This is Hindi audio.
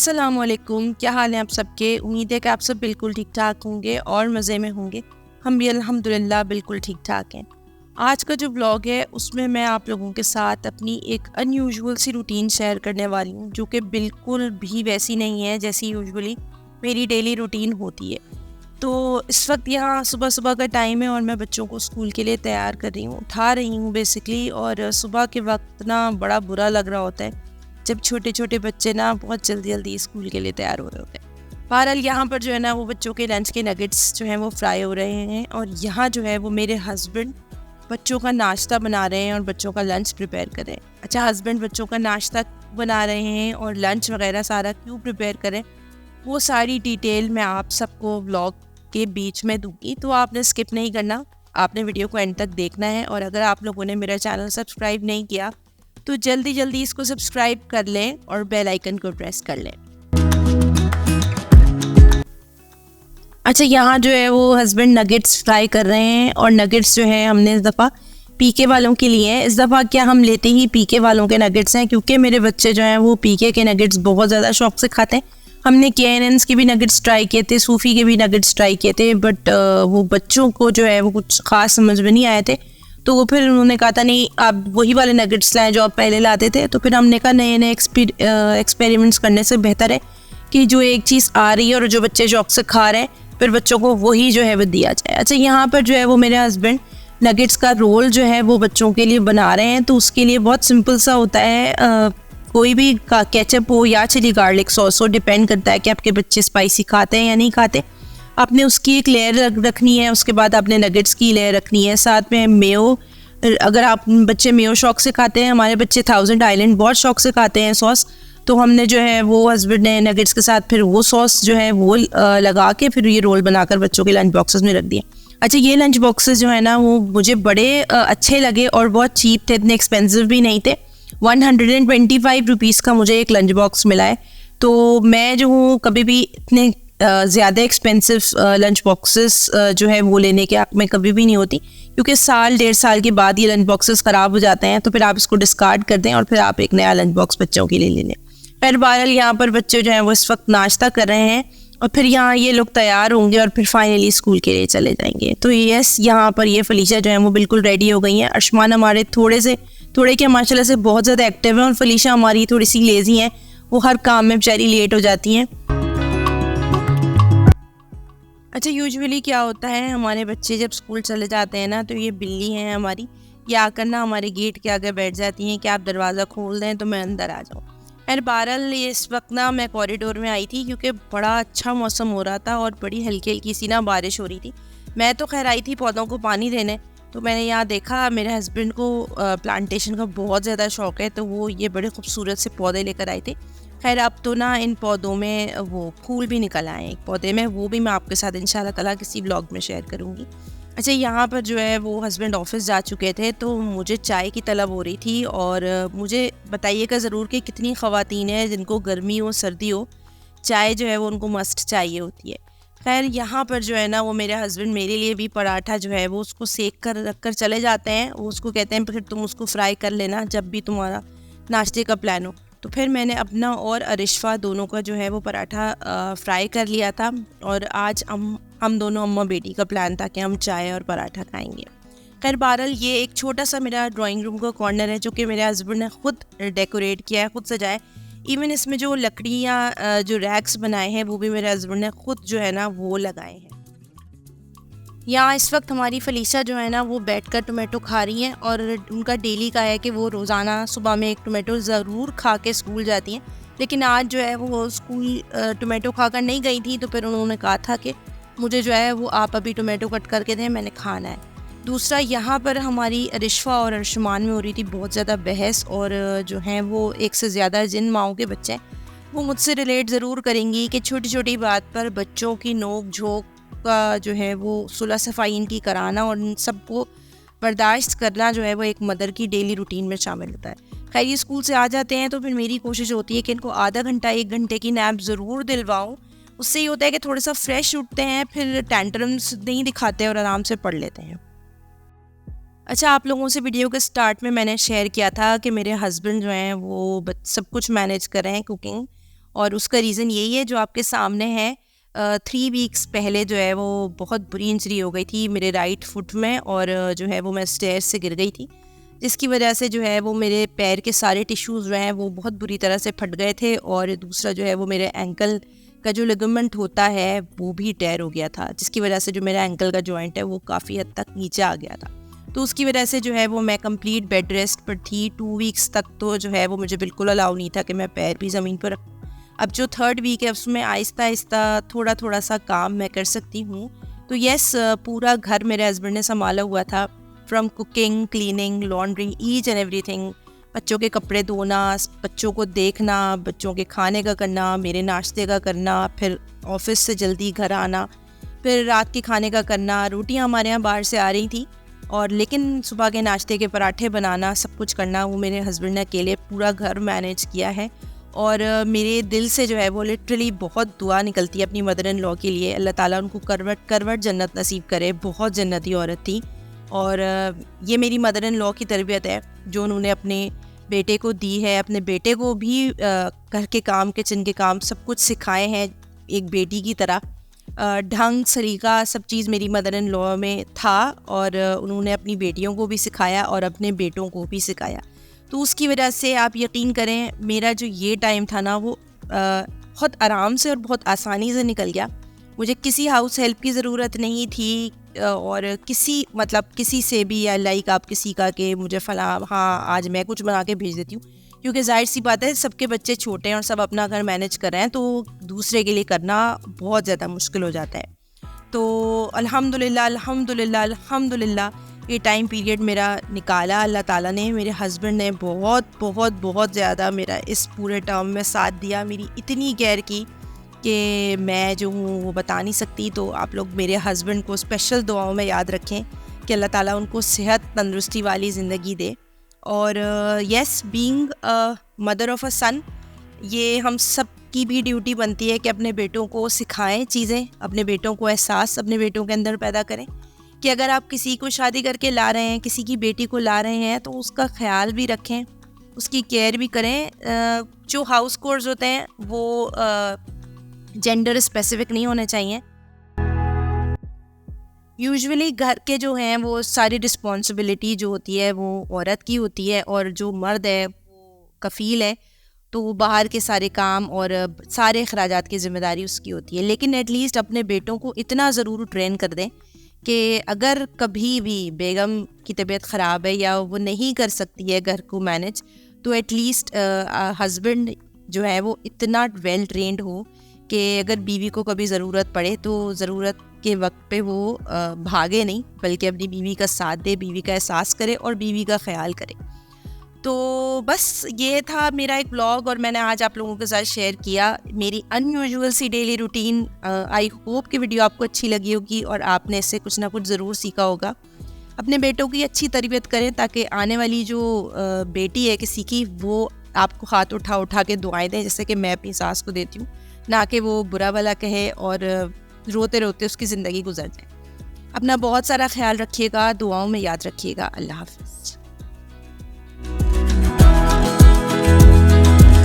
अस्सलामुअलैकुम, क्या हाल है आप सबके। उम्मीद है कि आप सब बिल्कुल ठीक ठाक होंगे और मज़े में होंगे। हम भी अल्हम्दुलिल्लाह बिल्कुल ठीक ठाक हैं। आज का जो व्लॉग है उसमें मैं आप लोगों के साथ अपनी एक अनयूजुअल सी रूटीन शेयर करने वाली हूँ, जो कि बिल्कुल भी वैसी नहीं है जैसी यूजुअली मेरी डेली रूटीन होती है। तो इस वक्त यहाँ सुबह सुबह का टाइम है और मैं बच्चों को स्कूल के लिए तैयार कर रही हूँ, उठा रही हूँ बेसिकली। और सुबह के वक्त ना बड़ा बुरा लग रहा होता है जब छोटे छोटे बच्चे ना बहुत जल्दी जल्दी स्कूल के लिए तैयार हो रहे होते हैं। बहरहाल यहाँ पर जो है ना वो बच्चों के लंच के नगेट्स जो हैं वो फ्राई हो रहे हैं, और यहाँ जो है वो मेरे हस्बैंड बच्चों का नाश्ता बना रहे हैं और बच्चों का लंच प्रिपेयर कर रहे हैं। अच्छा, हस्बैंड बच्चों का नाश्ता बना रहे हैं और लंच वगैरह सारा क्यों प्रिपेयर करें, वो सारी डिटेल मैं आप सबको व्लॉग के बीच में दूंगी, तो आपने स्किप नहीं करना, आपने वीडियो को एंड तक देखना है। और अगर आप लोगों ने मेरा चैनल सब्सक्राइब नहीं किया तो जल्दी जल्दी इसको सब्सक्राइब कर लें और बेल आइकन को प्रेस कर लें। अच्छा, यहाँ जो है वो हस्बैंड नगेट्स फ्राई कर रहे हैं, और नगेट्स जो है हमने इस दफ़ा पीके वालों के लिए हैं। इस दफ़ा क्या हम लेते ही पीके वालों के नगेट्स हैं, क्योंकि मेरे बच्चे जो हैं वो पीके के नगेट्स बहुत ज़्यादा शौक से खाते हैं। हमने KNN's के भी नगेट्स ट्राई किए थे, सूफ़ी के भी नगेट्स ट्राई किए थे, बट वो बच्चों को जो है वो कुछ ख़ास समझ में नहीं आए थे। तो वो फिर उन्होंने कहा था नहीं आप वही वाले नगेट्स लाएं जो आप पहले लाते थे। तो फिर हमने कहा नए नए एक्सपेरिमेंट्स करने से बेहतर है कि जो एक चीज़ आ रही है और जो बच्चे शौक से खा रहे हैं फिर बच्चों को वही जो है वो दिया जाए। अच्छा, यहाँ पर जो है वो मेरे हस्बैंड नगेट्स का रोल जो है वो बच्चों के लिए बना रहे हैं। तो उसके लिए बहुत सिंपल सा होता है, कोई भी केचप हो या चिली गार्लिक सॉस हो, डिपेंड करता है कि आपके बच्चे स्पाइसी खाते हैं या नहीं खाते। आपने उसकी एक लेयर रखनी है, उसके बाद आपने नगेट्स की लेयर रखनी है, साथ में मेयो। अगर आप बच्चे मेयो शौक से खाते हैं, हमारे बच्चे थाउजेंड आइलैंड बहुत शौक से खाते हैं सॉस, तो हमने जो है वो हस्बैंड ने नगेट्स के साथ फिर वो सॉस जो है वो लगा के फिर ये रोल बनाकर बच्चों के लंच बॉक्सेस में रख दिए। अच्छा, ये लंच बॉक्सेस जो है ना वो मुझे बड़े अच्छे लगे और बहुत चीप थे, इतने एक्सपेंसिव भी नहीं थे। 125 रुपीज़ का मुझे एक लंच बॉक्स मिला है। तो मैं जो हूँ कभी भी इतने ज़्यादा एक्सपेंसिव लंच बॉक्सेस जो है वो लेने के हक़ में कभी भी नहीं होती, क्योंकि साल डेढ़ साल के बाद ये लंच बॉक्सेस ख़राब हो जाते हैं। तो फिर आप इसको डिस्कार्ड कर दें और फिर आप एक नया लंच बॉक्स बच्चों के लिए ले लें। फिर बहरहाल यहाँ पर बच्चे जो हैं वो इस वक्त नाश्ता कर रहे हैं और फिर यहाँ ये लोग तैयार होंगे और फिर फाइनली स्कूल के लिए चले जाएंगे। तो यस, यहाँ पर ये फलीशा जो है वो बिल्कुल रेडी हो गई हैं। अर्शमान हमारे थोड़े क्या माशाल्लाह से बहुत ज़्यादा एक्टिव हैं, और फलीशा हमारी थोड़ी सी लेज़ी हैं, वो हर काम में बेचारी लेट हो जाती हैं। अच्छा, यूजुअली क्या होता है हमारे बच्चे जब स्कूल चले जाते हैं ना, तो ये बिल्ली हैं हमारी, ये आकर ना हमारे गेट के आगे बैठ जाती हैं कि आप दरवाज़ा खोल दें तो मैं अंदर आ जाऊँ। खैर बहरहाल इस वक्त ना मैं कॉरिडोर में आई थी, क्योंकि बड़ा अच्छा मौसम हो रहा था और बड़ी हल्की हल्की सी ना बारिश हो रही थी। मैं तो खैर आई थी पौधों को पानी देने, तो मैंने यहाँ देखा मेरे हस्बैंड को प्लांटेशन का बहुत ज़्यादा शौक़ है, तो वो ये बड़े खूबसूरत से पौधे लेकर आए थे। खैर अब तो ना इन पौधों में वो फूल भी निकल आए हैं एक पौधे में, वो भी मैं आपके साथ इंशाल्लाह ताला किसी ब्लॉग में शेयर करूँगी। अच्छा, यहाँ पर जो है वो हस्बैंड ऑफिस जा चुके थे, तो मुझे चाय की तलब हो रही थी। और मुझे बताइएगा ज़रूर कि कितनी ख़वातीन हैं जिनको गर्मी हो सर्दी हो, चाय जो है वो उनको मस्ट चाहिए होती है। खैर यहाँ पर जो है ना वो मेरे हस्बैंड मेरे लिए भी पराठा जो है वो उसको सेक कर रख कर चले जाते हैं। वो उसको कहते हैं फिर तुम उसको फ्राई कर लेना जब भी तुम्हारा नाश्ते का प्लान हो। तो फिर मैंने अपना और अरिशफा दोनों का जो है वो पराठा फ्राई कर लिया था, और आज हम दोनों अम्मा बेटी का प्लान था कि हम चाय और पराठा खाएंगे। खैर बहरहाल ये एक छोटा सा मेरा ड्राइंग रूम का कॉर्नर है, जो कि मेरे हस्बैंड ने खुद डेकोरेट किया है, खुद सजाया। इवन इसमें जो लकड़ियाँ जो रैक्स बनाए हैं वो भी मेरे हस्बैंड ने खुद जो है ना वो लगाए हैं। यहाँ इस वक्त हमारी फलीसा जो है ना वो बैठकर टोमेटो खा रही हैं, और उनका डेली का है कि वो रोज़ाना सुबह में एक टोमेटो ज़रूर खा के स्कूल जाती हैं। लेकिन आज जो है वो स्कूल टोमेटो खाकर नहीं गई थी, तो फिर उन्होंने कहा था कि मुझे जो है वो आप अभी टोमेटो कट करके दें, मैंने खाना है। दूसरा, यहाँ पर हमारी अरिशफा और अर्शमान में हो रही थी बहुत ज़्यादा बहस, और जो हैं वो एक से ज़्यादा जिन माओं के बच्चे हैं वो मुझसे रिलेट ज़रूर करेंगी कि छोटी छोटी बात पर बच्चों की नोक झोंक का जो है वो सुलह सफाई इनकी कराना और इन सबको बर्दाश्त करना जो है वो एक मदर की डेली रूटीन में शामिल होता है। खैर ये स्कूल से आ जाते हैं तो फिर मेरी कोशिश होती है कि इनको आधा घंटा 1 घंटे की नैप ज़रूर दिलवाऊँ। उससे ये होता है कि थोड़ा सा फ्रेश उठते हैं, फिर टेंट्रम्स नहीं दिखाते और आराम से पढ़ लेते हैं। अच्छा, आप लोगों से वीडियो के स्टार्ट में मैंने शेयर किया था कि मेरे हस्बैंड जो हैं वो सब कुछ मैनेज कर रहे हैं, कुकिंग, और उसका रीज़न यही है जो आपके सामने है। 3 वीक्स पहले जो है वो बहुत बुरी इंजरी हो गई थी मेरे राइट फुट में, और जो है वो मैं स्टेयर से गिर गई थी, जिसकी वजह से जो है वो मेरे पैर के सारे टिश्यूज़ जो हैं वो बहुत बुरी तरह से फट गए थे, और दूसरा जो है वो मेरे एंकल का जो लिगामेंट होता है वो भी टेयर हो गया था, जिसकी वजह से जो मेरा एंकल का जॉइंट है वो काफ़ी हद तक नीचे आ गया था। तो उसकी वजह से जो है वो मैं कंप्लीट बेड रेस्ट पर थी 2 वीक्स तक। तो जो है वो मुझे बिल्कुल अलाउ नहीं था कि मैं पैर भी ज़मीन पर रखूँ। अब जो 3rd वीक है उसमें आहिस्ता आहिस्ता थोड़ा थोड़ा सा काम मैं कर सकती हूँ। तो यस, पूरा घर मेरे हस्बैंड ने संभाला हुआ था, from cooking, cleaning, laundry, each and everything. बच्चों के कपड़े धोना, बच्चों को देखना, बच्चों के खाने का करना, मेरे नाश्ते का करना, फिर ऑफिस से जल्दी घर आना, फिर रात के खाने का करना। रोटियां हमारे यहाँ बाहर से आ रही थी, और लेकिन सुबह के नाश्ते के पराठे बनाना, सब कुछ करना वो मेरे हस्बैंड ने अकेले पूरा घर मैनेज किया है। और मेरे दिल से जो है वो लिटरली बहुत दुआ निकलती है अपनी मदर इन लॉ के लिए। अल्लाह ताला उनको करवट जन्नत नसीब करे। बहुत जन्नती औरत थी, और ये मेरी मदर इन लॉ की तरबियत है जो उन्होंने अपने बेटे को दी है। अपने बेटे को भी घर के काम, किचन के काम सब कुछ सिखाए हैं एक बेटी की तरह। ढंग, सलीका, सब चीज़ मेरी मदर इन लॉ में था, और उन्होंने अपनी बेटियों को भी सिखाया और अपने बेटों को भी सिखाया। तो उसकी वजह से आप यकीन करें मेरा जो ये टाइम था ना वो बहुत आराम से और बहुत आसानी से निकल गया। मुझे किसी हाउस हेल्प की ज़रूरत नहीं थी, और किसी से भी, या लाइक आप किसी का कि मुझे फ़लाँ हाँ आज मैं कुछ बना के भेज देती हूँ, क्योंकि जाहिर सी बात है सबके बच्चे छोटे हैं और सब अपना घर मैनेज कर रहे हैं, तो दूसरे के लिए करना बहुत ज़्यादा मुश्किल हो जाता है। तो अल्हम्दुलिल्लाह अल्हम्दुलिल्लाह अल्हम्दुलिल्लाह ये टाइम पीरियड मेरा निकाला अल्लाह ताला ने। मेरे हस्बैंड ने बहुत बहुत बहुत ज़्यादा मेरा इस पूरे टर्म में साथ दिया, मेरी इतनी केयर की कि मैं जो हूँ वो बता नहीं सकती। तो आप लोग मेरे हस्बैंड को स्पेशल दुआओं में याद रखें कि अल्लाह ताला उनको सेहत, तंदुरुस्ती वाली ज़िंदगी दे। और यस, बीइंग मदर ऑफ़ अ सन, ये हम सब की भी ड्यूटी बनती है कि अपने बेटों को सिखाएं चीज़ें, अपने बेटों को एहसास अपने बेटों के अंदर पैदा करें कि अगर आप किसी को शादी करके ला रहे हैं, किसी की बेटी को ला रहे हैं, तो उसका ख्याल भी रखें, उसकी केयर भी करें। जो हाउस कोर्स होते हैं वो जेंडर स्पेसिफिक नहीं होने चाहिए। यूजुअली घर के जो हैं वो सारी रिस्पॉन्सिबिलिटी जो होती है वो औरत की होती है, और जो मर्द है वो कफ़ील है, तो वो बाहर के सारे काम और सारे अखराजात की ज़िम्मेदारी उसकी होती है। लेकिन एटलीस्ट अपने बेटों को इतना ज़रूर ट्रेन कर दें कि अगर कभी भी बेगम की तबीयत ख़राब है या वो नहीं कर सकती है घर को मैनेज, तो एटलीस्ट हस्बैंड जो है वो इतना वेल ट्रेंड हो कि अगर बीवी को कभी ज़रूरत पड़े तो ज़रूरत के वक्त पे वो भागे नहीं, बल्कि अपनी बीवी का साथ दे, बीवी का एहसास करे और बीवी का ख्याल करे। तो बस ये था मेरा एक ब्लॉग, और मैंने आज आप लोगों के साथ शेयर किया मेरी अनयूजुअल सी डेली रूटीन। आई होप कि वीडियो आपको अच्छी लगी होगी और आपने इससे कुछ ना कुछ ज़रूर सीखा होगा। अपने बेटों की अच्छी तरबियत करें ताकि आने वाली जो बेटी है किसी की, वो आपको हाथ उठा उठा के दुआएं दें, जैसे कि मैं अपनी सास को देती हूँ, ना कि वो बुरा भला कहे और रोते रोते उसकी ज़िंदगी गुजर जाए। अपना बहुत सारा ख्याल रखिएगा, दुआओं में याद रखिएगा। अल्लाह हाफ़िज़।